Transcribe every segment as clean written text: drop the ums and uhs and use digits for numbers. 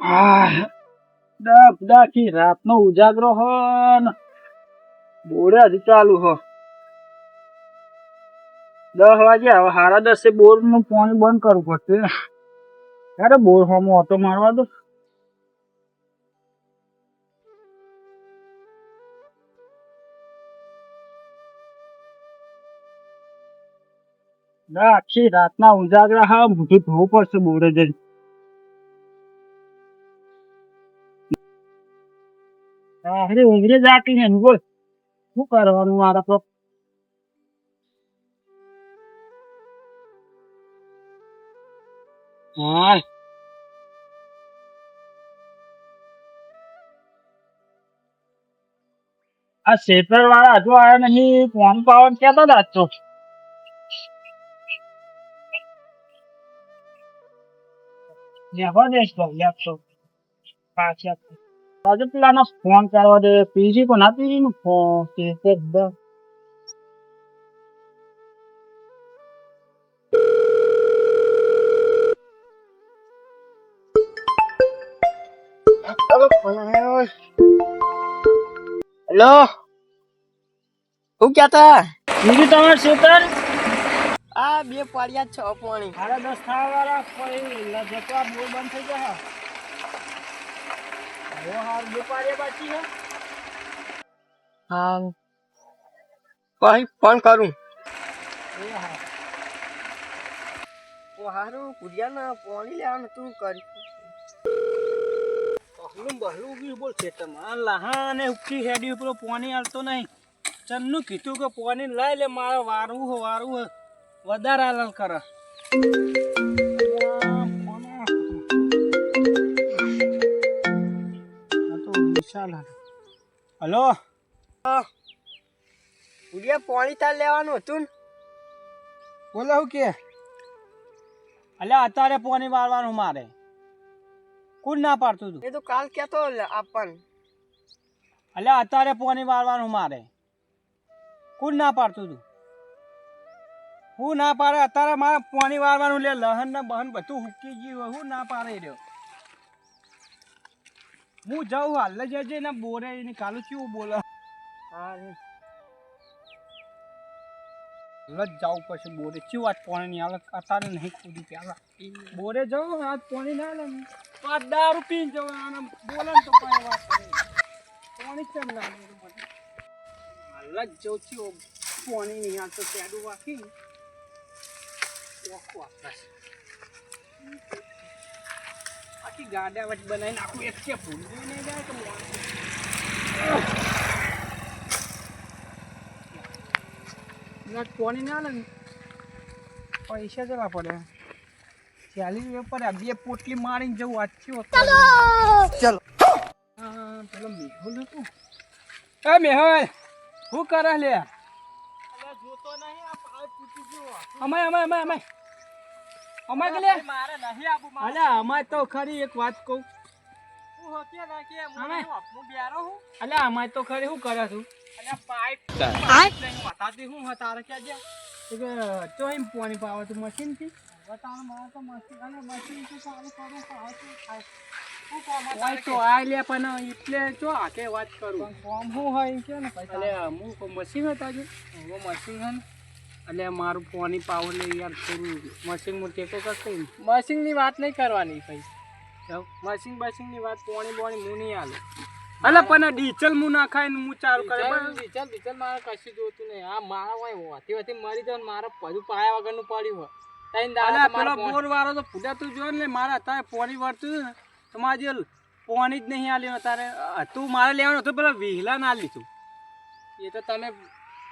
આહ, duck ડાકી રાતનો ઉજાગરો હ ન બોરે હજી ચાલુ હ. 10 વાગે હવે 10:30 બોર નું પાણી બંધ કરવું પડશે. અરે બોર હોમો ઓટો મારવા દો. ના આખી રાતના ઉજાગરા હા મોઢું ધોવું પડશે બોરે જઈને. અરે ઊંઘરે જાતી ને બોલ શું કરવાનું મારા તો. હા આ શેતર વાળા હજુ આયા નહીં ફોન પાવન કેતા હતા આજ તો. લેવા દે લેપટોપ પાછા આજે પેલાનો ફોન કરવા દે પીજી પણ ના પીજી નું ફોન કે Halo, Panay. Hello. હું કહેતા પીજી તમારે શેતર આ બે પાડ્યા છ પાણી 10:30 થવા વાળા કોઈ જતો આ બોર બંધ થઈ જાય. હવે હાર બે પાડ્યા બાકી છે. હા પછી ફોન કરું એ હા ઓ હારું કુડિયાના પાણી લેવાનું તું કરી બહલું બહલું બી બોલ છે તમાર લહાને ઉકી હેડી ઉપર પાણી આલતો નહીં. ચન્નું કીધું કે પાણી લાય લે મારે વારવું વધારે આલલ કરે. હલો કુડિયા પાણી તાર લેવાનું હતું ને બોલો હું કે અલ્યા અત્યારે પાણી વાળવાનું મારે કોણ ના પાડતું તું. એ તો કાલ કહેતો આપણને અલ્યા અત્યારે પાણી વાળવાનું મારે કોણ ના પાડતું તું. હું ના પાડે અત્યારે મારે પાણી વાળવાનું લે લહન ને બહન બધું હુકી ગયું હું ના પાડે રહ્યો. હું જાઉં હાલ જજે ને બોરે કાલું કેવું બોલે. હા લજ જાવું પડશે બોરે ચી વાત પાણી ની હાલત અત્યારે નહીં કૂદી પેલા બોરે જવું આજ પાણી ના લે તો આ દારૂ પીને જવું અને બોલે ને તો કઈ વાત કરે પાણી કેમ ના લે મને હાલ જ જવું છું પાણી નહીં હાલ તો પેડું વાંકી ઓખો આકાશ આખી ગાડા વચ બનાવીને આખું એક છે ભૂલવું નહીં જાય તો પાણી ના લે પૈસા જવા પડે 40 રૂપિયા પડે બે પોટલી મારીને જવું વાંચ્યું ચલો પેલો મેહુલ હતો એ મેહુલ શું કરે લે જોતો નહીં આ પાઇપ તૂટી ગયો અમાય કે લે મારે નહીં આબુ મારે અલ્યા અમાય તો ખરી એક વાત કહું હું હોકે ના કે હું બેરો હું અલ્યા અમાય તો ખરી શું કરે છું અલ્યા પાઇપ નહીં વાતાતી હું તારે ક્યાં ગયા કે તો એમ પાણી પાવે તો મશીન થી બતાવ મારે તો મશીન અને મશીન થી ચાલુ કરું તો થાય તો આ લે પણ એટલે જો આકે વાત કરું ફોર્મ શું હોય કે ને પૈસા એટલે હું મશીન હતા જે હું મશીન હે એટલે મારું પાણી પાવ લે યાર થોડું મશીન માં ટેકો કરશે મશીન ની વાત નહીં કરવાની ભાઈ મશીન ની વાત પાણી બોણી હું નહીં આલું અલે પણ ડીઝલ હું ના ખાય ને હું ચાલુ કરે ડીઝલ મારે કશું જોતું નહીં આ મારા હોય હોતી મરી જાવ ને મારે બધું પાયા વગરનું પડ્યું હોય તઈને દાડા પેલો બોર વાળો તો ફૂટા તું જો ને મારા અત્યારે પાણી વળતું ને તો મારે જે પાણી જ નહીં આલ્યું તારે તું મારે લેવાનું હતું પેલા વિહલા ના લીધું એ તો તમે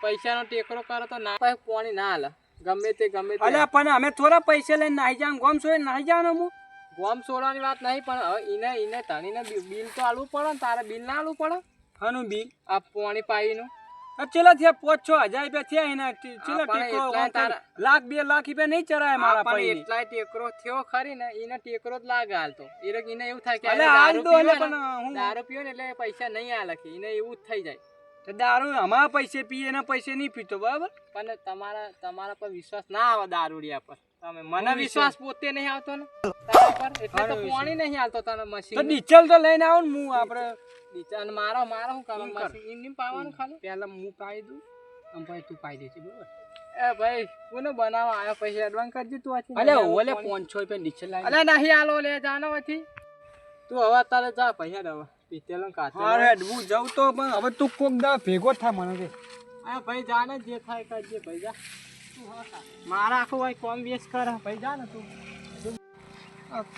પૈસાનો ટેકરો કરો તો ના પાણી ના હાલે ગમે તે અલે પણ અમે થોડા પૈસા લઈને નાહી જાવ ગોમ છોડે નાહી જાવ હું ગોમ છોડવાની વાત નહીં પણ હવે એને ધણીને બિલ તો આલવું પડે ને તારે બિલ ના આલવું પડે હાનું બિલ આ પાણી પાણીનું ચેલા થયા 5-6 હજાર રૂપિયા થયા એના ચેલા ટેકરો લાખ 2 લાખ રૂપિયા નહીં ચરાય મારા પાસે એટલા ટેકરો થયો ખરી ને એને ટેકરો જ લાગે હાલ તો એને એવું થાય કે દારૂ પીયો ને એટલે પૈસા નહીં આલે કે એને એવું જ થઈ જાય તો દારૂ અમારા પૈસે પીએ ને પૈસે નહીં પીતો બરાબર, પણ તમારા પર વિશ્વાસ ના આવે દારૂડિયા પર. તમે મને વિશ્વાસ પોતે નહીં આવતો ને તારા પર, એટલે તો પાણી નહીં આવતો તને મશીન. તો ડીઝલ તો લઈને આવો ને, હું આપણે ડીઝલ મારો શું કરવાનું મશીન એમ પાવાનું ખાલી. પહેલા હું પાઈ દઉં અને ભાઈ તું પાઈ દેજે બરાબર. એ ભાઈ કોને બનાવવા આવ્યો, પૈસા એડવાન્સ કરજે તું આથી. અલે ઓલે 500 રૂપિયા ડીઝલ લાવી. અલે નહીં આલો લે જાનો આથી. તું હવે તારે જા પૈસા દવા પીતેલો કાચો. અરે હું જાઉં તો પણ હવે તું કોક દા ભેગો થાય મને કે. આ ભાઈ જા ને, જે થાય કરજે ભાઈ જા. મારા આખું ભાઈ કોમ વેસ્ટ કરે ભાઈ જા ને તું.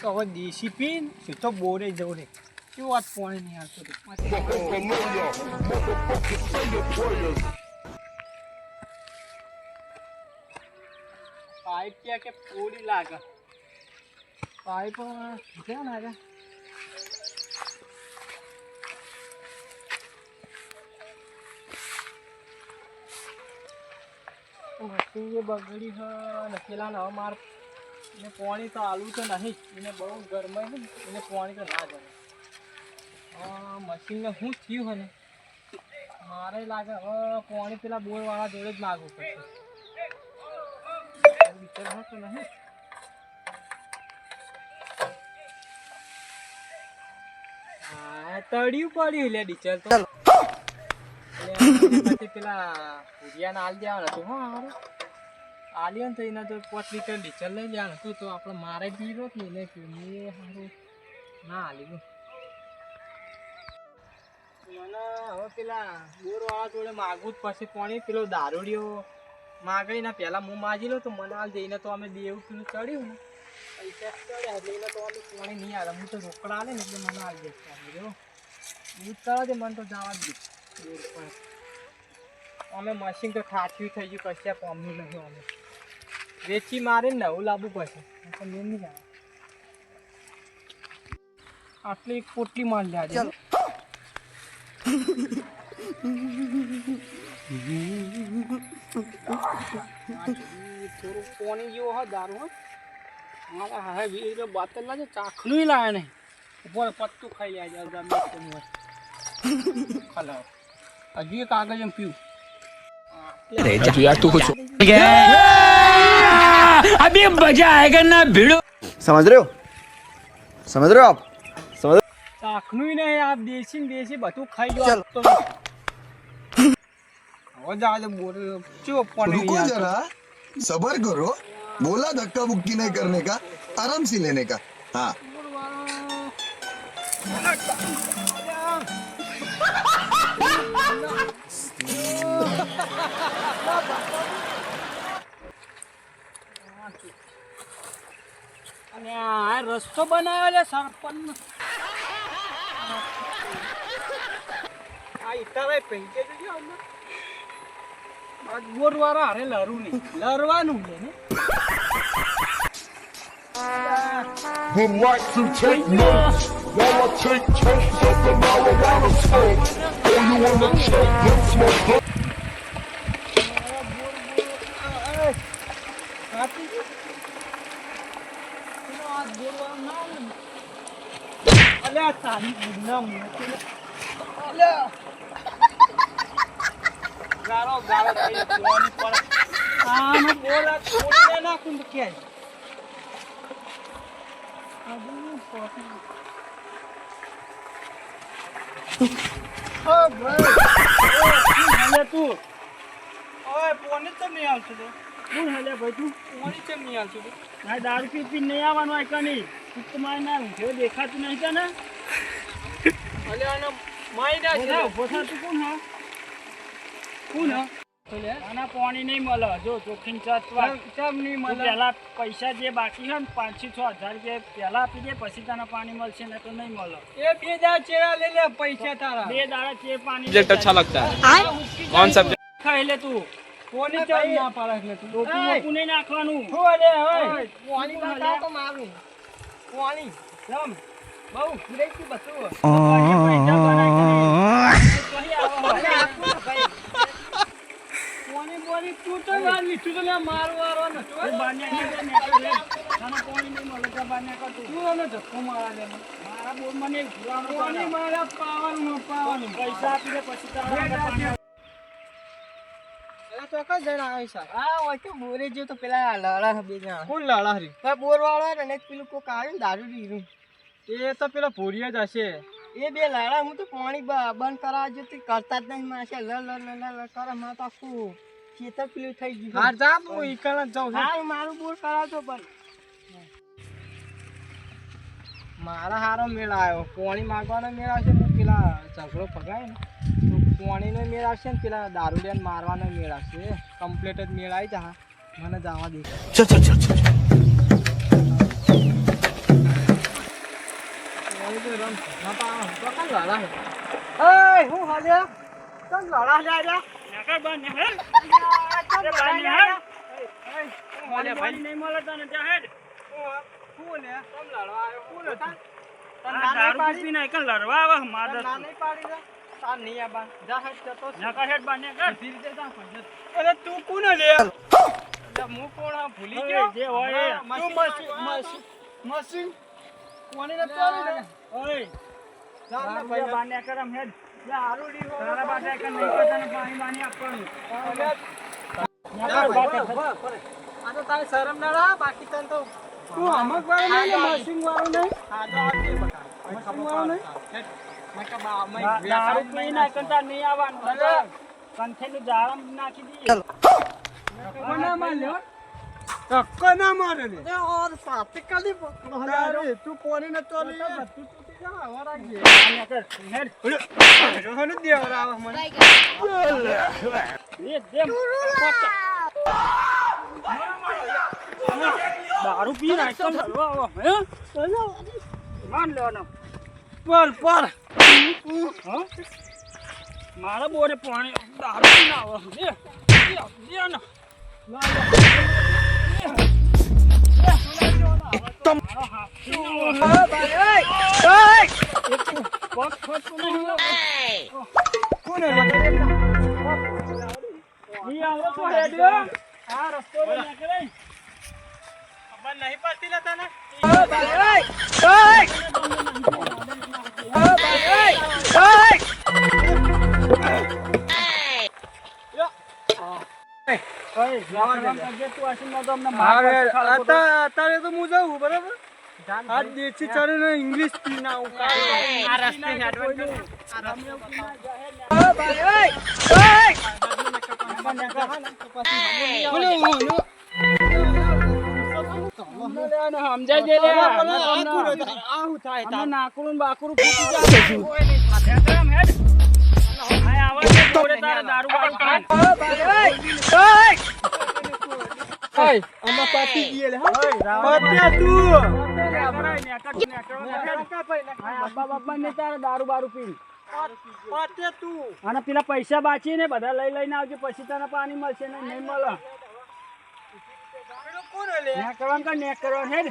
હવે દેશી પીન સીધો બોરે જવું રે. શું વાત પાણી નહીં આવતું. પાઇપ ક્યાં કે પૂરી લાગે. પાઇપ ક્યાં લાગે? એ બગડી હ નખેલા ને અમાર એને પાણી તો આલુ તો નહીં, એને બહુ ગરમાય ને એને પાણી તો ના જમે. મશીનને શું થયું હોય ને મારે લાગે હવે પાણી પેલા બોરવાળા જોડે જ માગવું પડશે. વિચાર હતો નહીં. હા તળિયું પડ્યું લે ડીચર તો. પેલા ભુરિયાને આલ દેવાનું હતું. હા આલ્યો ને તો એના તો 5 લીટર ડીઝલ લઈ લેવાનું હતું. તો આપણે મારે પીરો જ નહીં પીવું સારું ના આલી. મને હવે પેલા બોરવાળા જોડે માગવું જ પછી પાણી. પેલો દારૂડિયો માગણી ના પહેલા હું માજી લઉં તો મને હાલ જઈને તો અમે દેવું પેલું ચડ્યું ને પૈસા ચડ્યા એટલે એને તો અમે પાણી નહીં આવે. હું તો રોકડા આવે ને એટલે મને હાલ દે જો યુઝ કરવા દે મને તો જવા જ દે. અમે મશીન તો ખાચવી થઈ ગયું કશા કોમનું નહીં. અમે વેચી મારે નવું લાવવું પડશે તો મેં નહીં આવે. આટલી એક પોટલી માર લે આજે. થોડું પાણી જેવો હોય દારૂ હોય મારા હા વીર બાતલ લાગે ચાખલું લાવે નહીં. ઉપર પત્તું ખાઈ લે ખલાવ હજુ એક આગળ એમ પીવું. अभी मजा आएगा ना भिड़ो. समझ रहे हो आप? समझ ચાખનું નહીં આ દેશી બધું ખાઈ ગયો. તો હવે જાજે બોલ ચો પાણી. रुको जरा, सबर करो. बोला धक्का मुक्की नहीं करने का, आराम से लेने का. हाँ અને આ રસ્તો બનાવ્યો છે સરપંચ. આ ઇટારે પૈકે જજો અમને. આ બોરવાળા હારે લરું નહીં લરવાનું છે ને. Would like to take notes while I take toast of the marijuana smoke. Oh, you wanna check this smoke? અલ્યા તારી ગુનામ ગારો ગારો થઈ જોવાની પર આનો બોલા છોડીને નાખું તો કે આદુ પોતી. ઓ ભાઈ ઓ તું ઓય પોને તો નહીં આવતો તો કોણ હલે ભાઈ તું પોને તો નહીં આવતો તો ના દારૂ પી નહીં આવવાનું આ કની તમારે ના ઊંઘે દેખાતું નહીં કે ને. અલે આનો માયડા છે પોતા તું કોણ હા કોણ હા આના પાણી નહીં મળે જો ચોખીન ચતવા કેમ નહીં મળે. પહેલા પૈસા જે બાકી હોય ને 500-6 હજાર રૂપિયા પહેલા આપી દે પછી તને પાણી મળશે ને તો નહીં મળે. એ 2 દાડા ચેડા લઈ લે પૈસા તારા 2 દાડા ચે પાણી. सब्जेक्ट अच्छा लगता है. कौन सब्जेक्ट? ખાઈ લે તું કોની ચા ના પાડે એટલે તું ટોપું નહીં નાખવાનું. હો લે હવે પાણી નાખા તો મારું પાણી જમ બહુ ફ્રેશી બતું. પૈસા પાણી બોલી તું તો વાર મીઠું તો લે મારવાનો નતો બાન્યા કે ને ખાના પાણી નહીં મળે તો બાન્યા કર તું નો ધક્કો મારા દે મારા પાણી મારા પાવાનું પૈસા આપીને પછી તારા ચોક્કસ જણ આવે છે હા હોય તો બોરે જો તો પેલા લડા બે જણા કોણ લાડા હરી બોર વાળા ને પેલું કોક આવે ને દારૂ દીધું એ તો પેલા ભૂરિયા જ હશે એ બે લાડા હું તો પાણી બંધ કરાવજો તે કરતા જ નહીં માસે લ કરે માં તો આખું ખેતર પેલું થઈ ગયું હા જા હું ઈકલ જ જાઉં છું હા મારું બોર કરાવજો પણ મારા હારો મેળ આવ્યો પાણી માંગવાનો મેળ આવશે ને પેલા ઝઘડો પગાય ને તો પાણીનો મેળ આવશે ને પેલા દારૂડિયાને મારવાનો મેળ આવશે કમ્પ્લીટ જ મેળ આવી જા મને જવા દે હું હાલ્યા તમ લડા લ્યા તું કોણ લે હું કોણ ભૂલી ગયો મશીન કોની ને ઓય જાન ભાઈ બાને કરમ હેડ યા આરુડી હો તારા બાને કર નહીં કરતાને પાણી બાની આપવાનું આ તો તારે શરમ ના રા બાકી તન તો તું અમક વાળો નહીં ને મશીન વાળો નહીં હા તો આ કે બકા મશીન વાળો નહીં મકા બા મે દારૂ પી ના કરતા નહીં આવવાનું કંઠેનું જાળમ નાખી દીએ કોના માર લ્યો ધક્કો ના મારે ને એ ઓર સાતે કાલી પકડો તું કોની ન તોલી તું તૂટી જા વરાગી આને કર હેડ રોહન દેવરા મને એ દેમ દારૂ પી ના કમ હલવા હે ચલો માન લેવાનો પર હા મારા બોરે પાણી દારૂ પી ના આવો દે ના एकदम અત્યારે તો હું જાઉં બરાબર આ દેશી ચાલે ઇંગ્લિશ પી ના નાકરું બાકરું આમાં પાતી ગયે લે પાત્યા તું ને તારા દારૂ બારૂ પી પાત્યા તું અને પેલા પૈસા બાચી ને બધા લઈ લઈને આવજો પછી તને પાણી મળશે ને નહીં મળે કોણ લે કરવાનું કા નેક કરવાનું હે